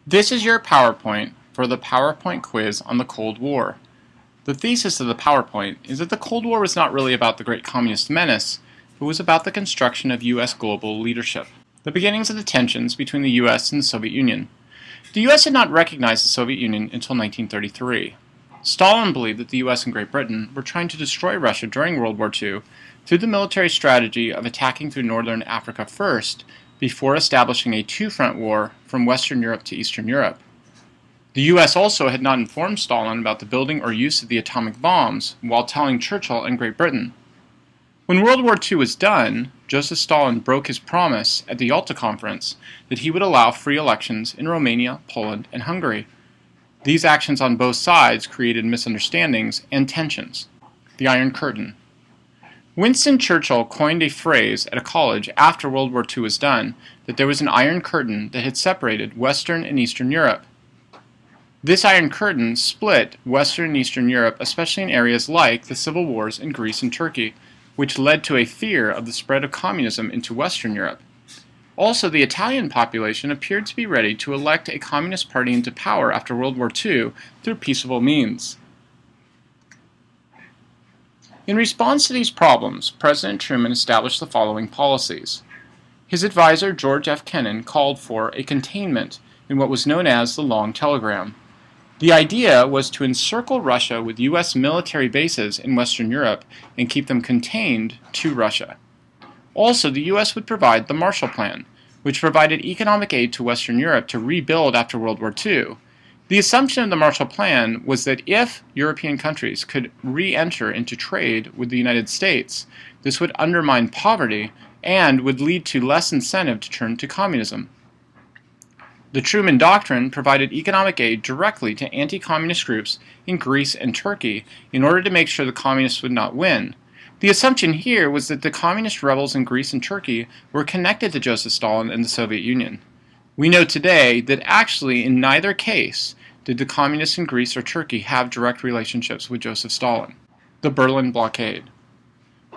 This is your PowerPoint for the PowerPoint quiz on the Cold War. The thesis of the PowerPoint is that the Cold War was not really about the great communist menace, but was about the construction of U.S. global leadership. The beginnings of the tensions between the U.S. and the Soviet Union. The U.S. had not recognized the Soviet Union until 1933. Stalin believed that the U.S. and Great Britain were trying to destroy Russia during World War II through the military strategy of attacking through northern Africa first, before establishing a two-front war from Western Europe to Eastern Europe. The U.S. also had not informed Stalin about the building or use of the atomic bombs while telling Churchill and Great Britain. When World War II was done, Joseph Stalin broke his promise at the Yalta Conference that he would allow free elections in Romania, Poland, and Hungary. These actions on both sides created misunderstandings and tensions. The Iron Curtain. Winston Churchill coined a phrase at a college after World War II was done that there was an Iron Curtain that had separated Western and Eastern Europe. This Iron Curtain split Western and Eastern Europe, especially in areas like the civil wars in Greece and Turkey, which led to a fear of the spread of communism into Western Europe. Also, the Italian population appeared to be ready to elect a communist party into power after World War II through peaceable means. In response to these problems, President Truman established the following policies. His advisor, George F. Kennan, called for a containment in what was known as the Long Telegram. The idea was to encircle Russia with U.S. military bases in Western Europe and keep them contained to Russia. Also, the U.S. would provide the Marshall Plan, which provided economic aid to Western Europe to rebuild after World War II. The assumption of the Marshall Plan was that if European countries could re-enter into trade with the United States, this would undermine poverty and would lead to less incentive to turn to communism. The Truman Doctrine provided economic aid directly to anti-communist groups in Greece and Turkey in order to make sure the communists would not win. The assumption here was that the communist rebels in Greece and Turkey were connected to Joseph Stalin and the Soviet Union. We know today that actually in neither case did the communists in Greece or Turkey have direct relationships with Joseph Stalin. The Berlin Blockade.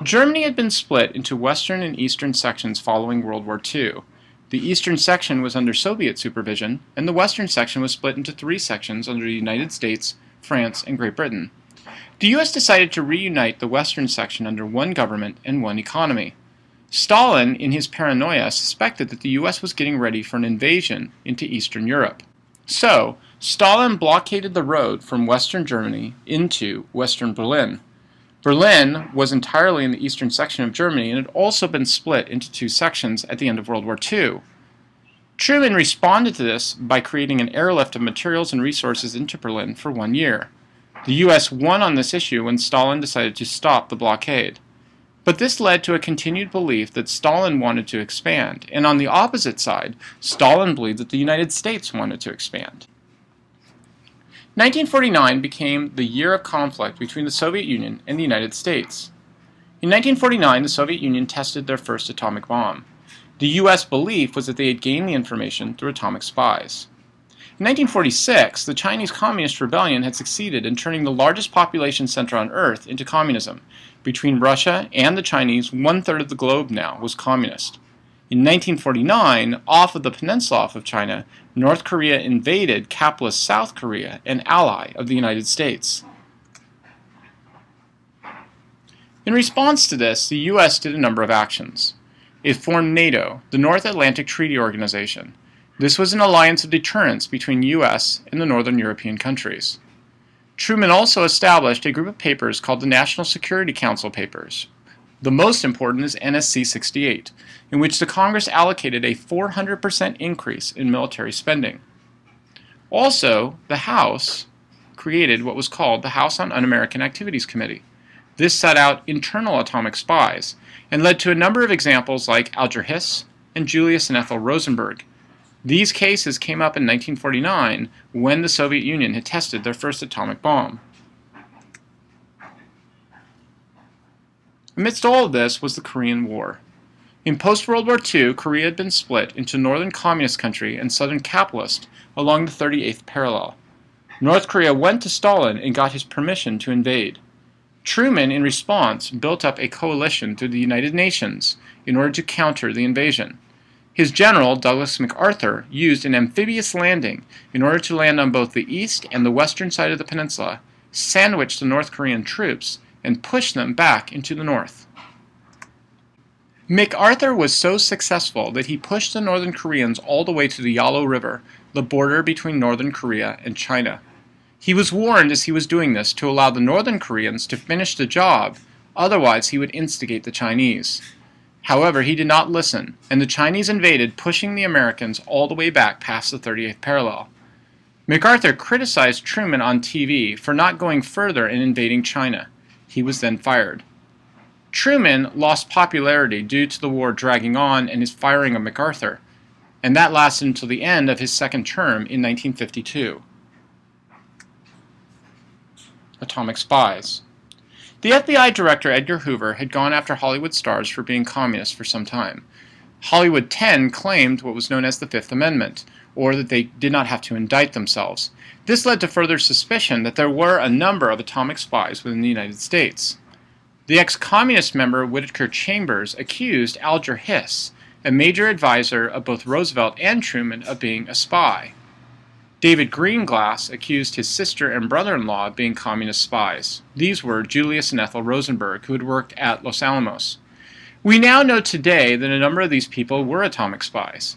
Germany had been split into western and eastern sections following World War II. The eastern section was under Soviet supervision, and the western section was split into three sections under the United States, France, and Great Britain. The U.S. decided to reunite the western section under one government and one economy. Stalin, in his paranoia, suspected that the U.S. was getting ready for an invasion into Eastern Europe. So, Stalin blockaded the road from Western Germany into Western Berlin. Berlin was entirely in the eastern section of Germany and had also been split into two sections at the end of World War II. Truman responded to this by creating an airlift of materials and resources into Berlin for 1 year. The U.S. won on this issue when Stalin decided to stop the blockade. But this led to a continued belief that Stalin wanted to expand, and on the opposite side, Stalin believed that the United States wanted to expand. 1949 became the year of conflict between the Soviet Union and the United States. In 1949, the Soviet Union tested their first atomic bomb. The U.S. belief was that they had gained the information through atomic spies. In 1946, the Chinese Communist Rebellion had succeeded in turning the largest population center on Earth into communism. Between Russia and the Chinese, 1/3 of the globe now was communist. In 1949, off of the peninsula off of China, North Korea invaded capitalist South Korea, an ally of the United States. In response to this, the U.S. did a number of actions. It formed NATO, the North Atlantic Treaty Organization. This was an alliance of deterrence between U.S. and the Northern European countries. Truman also established a group of papers called the National Security Council Papers. The most important is NSC 68, in which the Congress allocated a 400% increase in military spending. Also, the House created what was called the House on Un-American Activities Committee. This set out internal atomic spies and led to a number of examples like Alger Hiss and Julius and Ethel Rosenberg. These cases came up in 1949 when the Soviet Union had tested their first atomic bomb. Amidst all of this was the Korean War. In post-World War II, Korea had been split into northern communist country and southern capitalist along the 38th parallel. North Korea went to Stalin and got his permission to invade. Truman, in response, built up a coalition through the United Nations in order to counter the invasion. His general, Douglas MacArthur, used an amphibious landing in order to land on both the east and the western side of the peninsula, sandwich the North Korean troops, and push them back into the north. MacArthur was so successful that he pushed the Northern Koreans all the way to the Yalu River, the border between Northern Korea and China. He was warned as he was doing this to allow the Northern Koreans to finish the job, otherwise he would instigate the Chinese. However, he did not listen, and the Chinese invaded, pushing the Americans all the way back past the 38th parallel. MacArthur criticized Truman on TV for not going further in invading China. He was then fired. Truman lost popularity due to the war dragging on and his firing of MacArthur, and that lasted until the end of his second term in 1952. Atomic Spies. The FBI director Edgar Hoover had gone after Hollywood stars for being communists for some time. Hollywood 10 claimed what was known as the Fifth Amendment, or that they did not have to indict themselves. This led to further suspicion that there were a number of atomic spies within the United States. The ex-communist member Whittaker Chambers accused Alger Hiss, a major advisor of both Roosevelt and Truman, of being a spy. David Greenglass accused his sister and brother-in-law of being communist spies. These were Julius and Ethel Rosenberg, who had worked at Los Alamos. We now know today that a number of these people were atomic spies.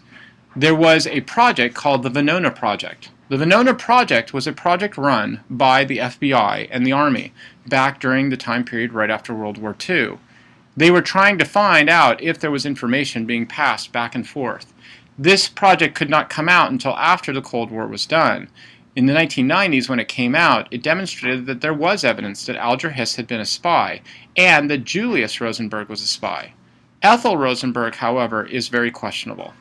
There was a project called the Venona Project. The Venona Project was a project run by the FBI and the Army back during the time period right after World War II. They were trying to find out if there was information being passed back and forth. This project could not come out until after the Cold War was done. In the 1990s, when it came out, it demonstrated that there was evidence that Alger Hiss had been a spy, and that Julius Rosenberg was a spy. Ethel Rosenberg, however, is very questionable.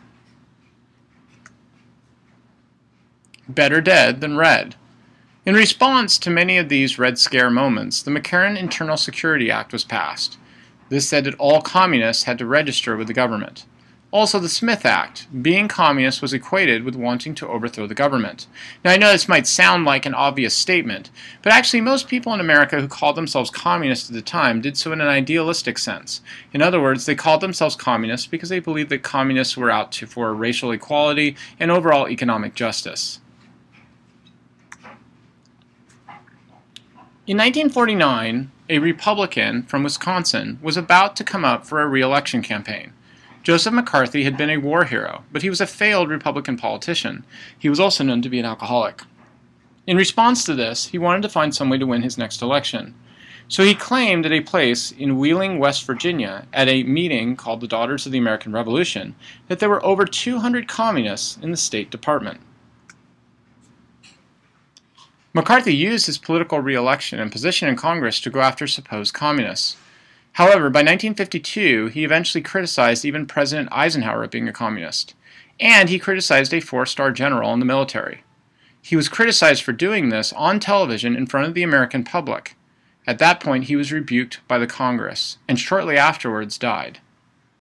Better dead than red. In response to many of these Red Scare moments, the McCarran Internal Security Act was passed. This said that all communists had to register with the government. Also, the Smith Act. Being communist was equated with wanting to overthrow the government. Now, I know this might sound like an obvious statement, but actually most people in America who called themselves communists at the time did so in an idealistic sense. In other words, they called themselves communists because they believed that communists were out for racial equality and overall economic justice. In 1949, a Republican from Wisconsin was about to come up for a re-election campaign. Joseph McCarthy had been a war hero, but he was a failed Republican politician. He was also known to be an alcoholic. In response to this, he wanted to find some way to win his next election. So he claimed at a place in Wheeling, West Virginia, at a meeting called the Daughters of the American Revolution, that there were over 200 communists in the State Department. McCarthy used his political re-election and position in Congress to go after supposed communists. However, by 1952, he eventually criticized even President Eisenhower of being a communist, and he criticized a four-star general in the military. He was criticized for doing this on television in front of the American public. At that point, he was rebuked by the Congress, and shortly afterwards died.